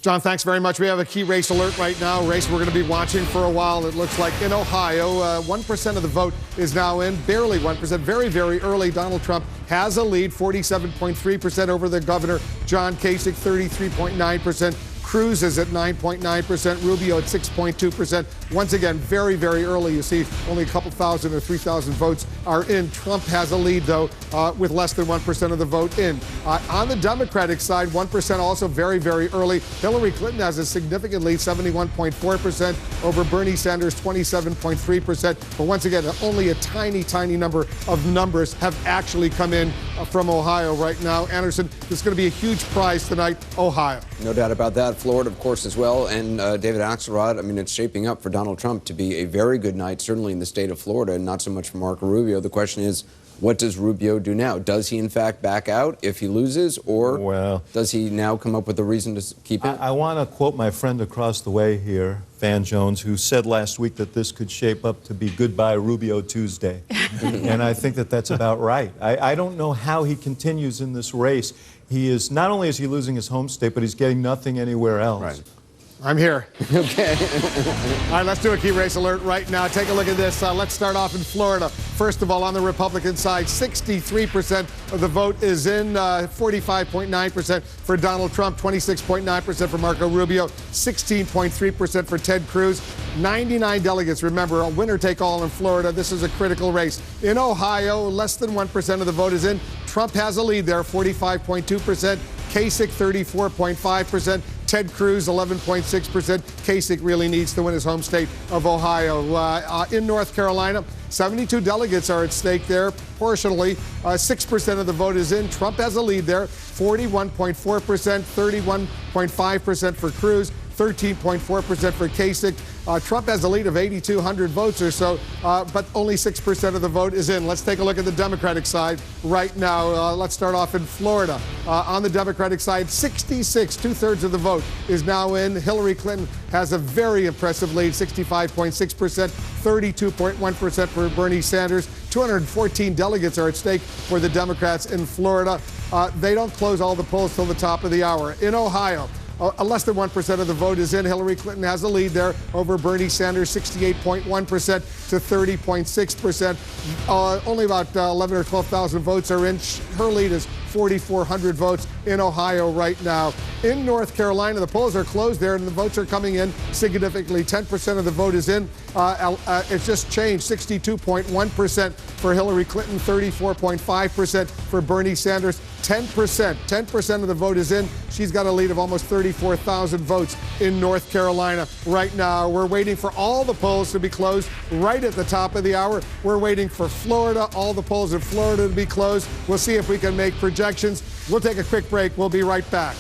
John, thanks very much. We have a key race alert right now, a race we're going to be watching for a while. It looks like in Ohio, 1% of the vote is now in, barely 1%, very, very early. Donald Trump has a lead, 47.3% over the governor, John Kasich, 33.9%. Cruz is at 9.9%, Rubio at 6.2%. Once again, very, very early. You see only a couple thousand or 3,000 votes are in. Trump has a lead, though, with less than 1% of the vote in. On the Democratic side, 1% also very, very early. Hillary Clinton has a significant lead, 71.4% over Bernie Sanders, 27.3%. But once again, only a tiny, tiny number of numbers have actually come in from Ohio right now. Anderson, this is going to be a huge prize tonight, Ohio. No doubt about that. Florida, of course, as well. And David Axelrod, I mean, it's shaping up for Donald Trump to be a very good night, certainly in the state of Florida, and not so much for Marco Rubio. The question is, what does Rubio do now? Does he, in fact, back out if he loses, or does he now come up with a reason to keep it? I want to quote my friend across the way here, Van Jones, who said last week that this could shape up to be Goodbye Rubio Tuesday. And I think that that's about right. I don't know how he continues in this race. He is, not only is he losing his home state, but he's getting nothing anywhere else. Right. I'm here. Okay. All right, let's do a key race alert right now. Take a look at this. Let's start off in Florida. First of all, on the Republican side, 63% of the vote is in, 45.9% for Donald Trump, 26.9% for Marco Rubio, 16.3% for Ted Cruz. 99 delegates. Remember, a winner-take-all in Florida. This is a critical race. In Ohio, less than 1% of the vote is in. Trump has a lead there, 45.2%. Kasich, 34.5%. Ted Cruz, 11.6%. Kasich really needs to win his home state of Ohio. In North Carolina, 72 delegates are at stake there. Proportionally, 6% of the vote is in. Trump has a lead there, 41.4%, 31.5% for Cruz, 13.4% for Kasich. Trump has a lead of 8,200 votes or so, but only 6% of the vote is in. Let's take a look at the Democratic side right now. Let's start off in Florida. On the Democratic side, 66, two-thirds of the vote is now in. Hillary Clinton has a very impressive lead, 65.6%, 32.1% for Bernie Sanders. 214 delegates are at stake for the Democrats in Florida. They don't close all the polls till the top of the hour. In Ohio, less than 1% of the vote is in. Hillary Clinton has a lead there over Bernie Sanders, 68.1% to 30.6%. Only about 11 or 12,000 votes are in. Her lead is 4,400 votes in Ohio right now. In North Carolina, the polls are closed there, and the votes are coming in significantly. 10% of the vote is in. It's just changed, 62.1% for Hillary Clinton, 34.5% for Bernie Sanders. 10% of the vote is in. She's got a lead of almost 34,000 votes in North Carolina right now. We're waiting for all the polls to be closed right at the top of the hour. We're waiting for Florida, all the polls in Florida to be closed. We'll see if we can make projections. We'll take a quick break. We'll be right back.